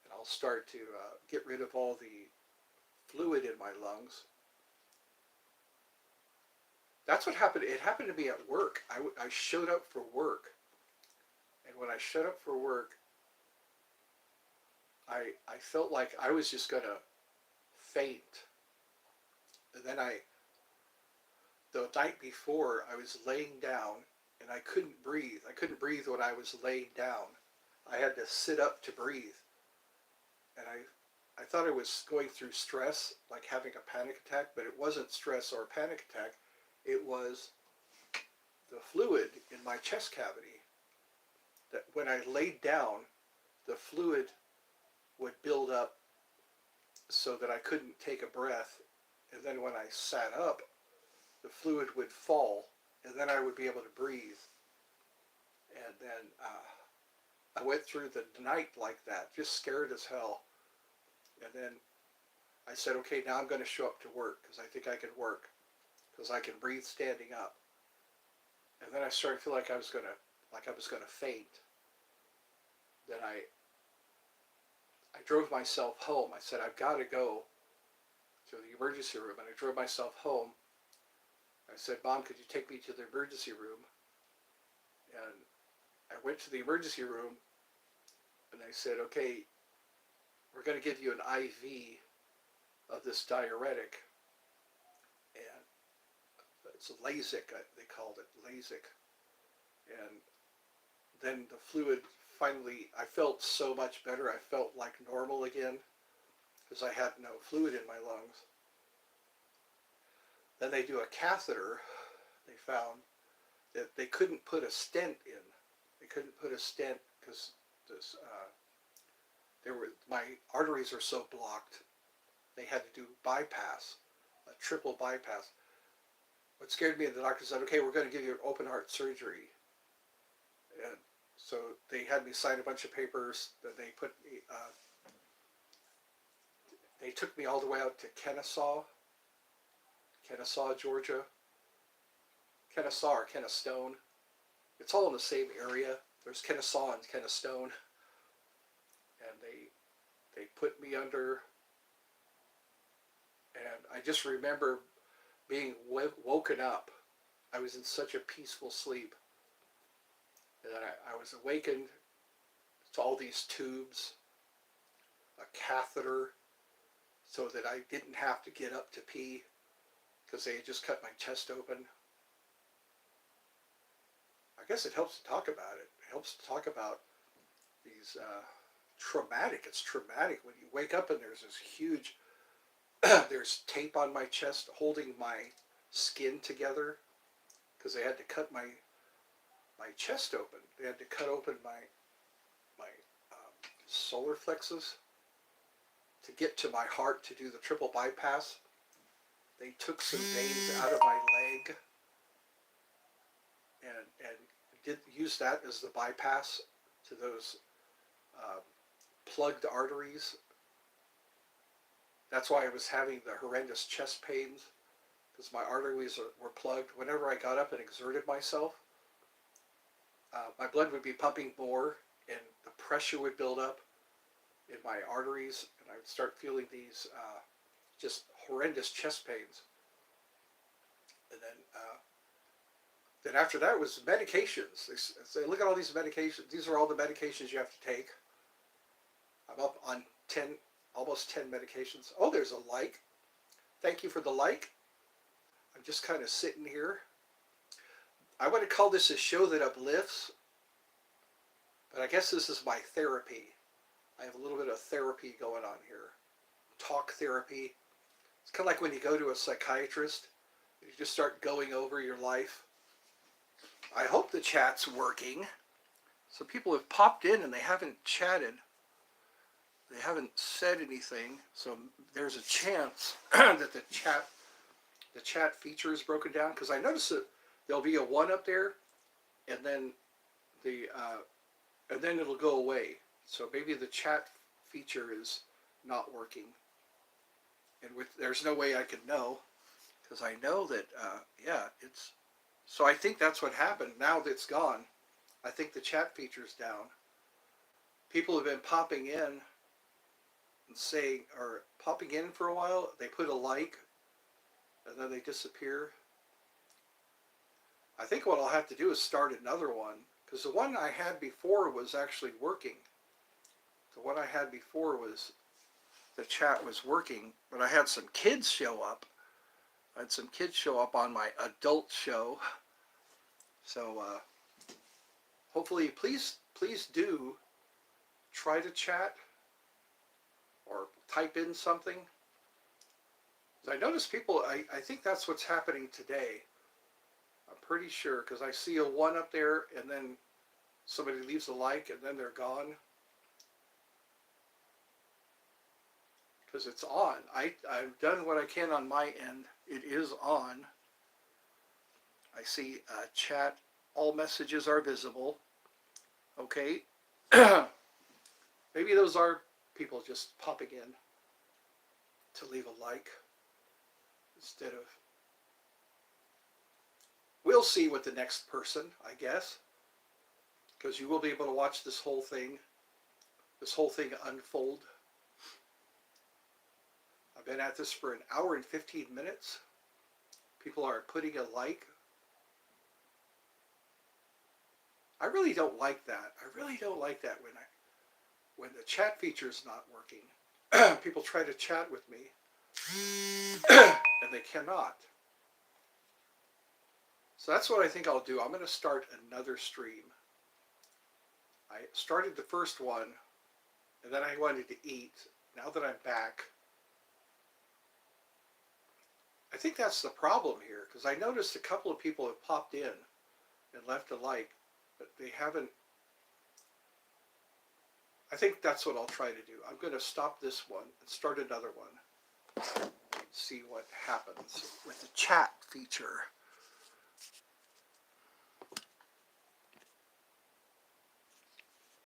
and I'll start to get rid of all the fluid in my lungs. That's what happened. It happened to me at work. I showed up for work, and when I showed up for work, I felt like I was just going to faint. And then the night before, I was laying down, and I couldn't breathe. I couldn't breathe when I was laying down. I had to sit up to breathe. And I thought I was going through stress, like having a panic attack, but it wasn't stress or a panic attack. It was the fluid in my chest cavity. That when I laid down, the fluid would build up so that I couldn't take a breath. And then when I sat up, the fluid would fall, and then I would be able to breathe. And then I went through the night like that, just scared as hell. And then I said, okay, now I'm going to show up to work because I think I can work because I can breathe standing up. And then I started to feel like I was going to faint. Then I drove myself home. I said, I've got to go to the emergency room. And I drove myself home. I said, Mom, could you take me to the emergency room? And I went to the emergency room, and they said, okay, we're going to give you an IV of this diuretic. And it's Lasik, they called it, Lasik. And then the fluid finally, I felt so much better. I felt like normal again because I had no fluid in my lungs. Then they do a catheter. They found that they couldn't put a stent in. They couldn't put a stent because this, my arteries are so blocked. They had to do bypass, a triple bypass. What scared me, the doctor said, okay, we're going to give you open heart surgery. And so they had me sign a bunch of papers. That they took me all the way out to Kennesaw, Georgia. Kennesaw or Kennestone. It's all in the same area. There's Kennesaw and Kennestone. And they put me under, and I just remember being woken up. I was in such a peaceful sleep. And then I was awakened to all these tubes, a catheter, so that I didn't have to get up to pee because they had just cut my chest open. I guess it helps to talk about it. It helps to talk about these traumatic. It's traumatic when you wake up and there's this huge, there's tape on my chest holding my skin together because they had to cut my chest open. They had to cut open my solar plexus to get to my heart to do the triple bypass. They took some veins out of my leg and did use that as the bypass to those plugged arteries. That's why I was having the horrendous chest pains, because my arteries were plugged. Whenever I got up and exerted myself, my blood would be pumping more and the pressure would build up in my arteries, and I would start feeling these just horrendous chest pains. And then after that was medications. They say, look at all these medications. These are all the medications you have to take. I'm up on almost 10 medications. Oh, there's a like. Thank you for the like. I'm just kind of sitting here. I want to call this a show that uplifts, but I guess this is my therapy. I have a little bit of therapy going on here. Talk therapy. It's kind of like when you go to a psychiatrist, you just start going over your life. I hope the chat's working. So people have popped in and they haven't chatted. They haven't said anything. So there's a chance that the chat feature is broken down, because I noticed that there'll be a 1 up there, and then it'll go away. So maybe the chat feature is not working. And there's no way I could know, because I know that it's. So I think that's what happened. Now that it's gone, I think the chat feature's down. People have been popping in and saying, or popping in for a while. They put a like, and then they disappear. I think what I'll have to do is start another one, because the one I had before was actually working. The one I had before was, the chat was working, but I had some kids show up. I had some kids show up on my adult show. So hopefully, please do try to chat or type in something. I notice people, I think that's what's happening today. I'm pretty sure, because I see a 1 up there, and then somebody leaves a like, and then they're gone. Because it's on. I've done what I can on my end. It is on. I see chat. All messages are visible. Okay. Maybe those are people just popping in to leave a like instead of. We'll see with the next person, I guess, because you will be able to watch this whole thing unfold. I've been at this for 1 hour and 15 minutes. People are putting a like. I really don't like that. I really don't like that when the chat feature is not working. People try to chat with me, and they cannot. So that's what I think I'll do. I'm going to start another stream. I started the first one, and then I wanted to eat. Now that I'm back, I think that's the problem here, because I noticed a couple of people have popped in and left a like, but they haven't. I think that's what I'll try to do. I'm going to stop this one and start another one. See what happens with the chat feature.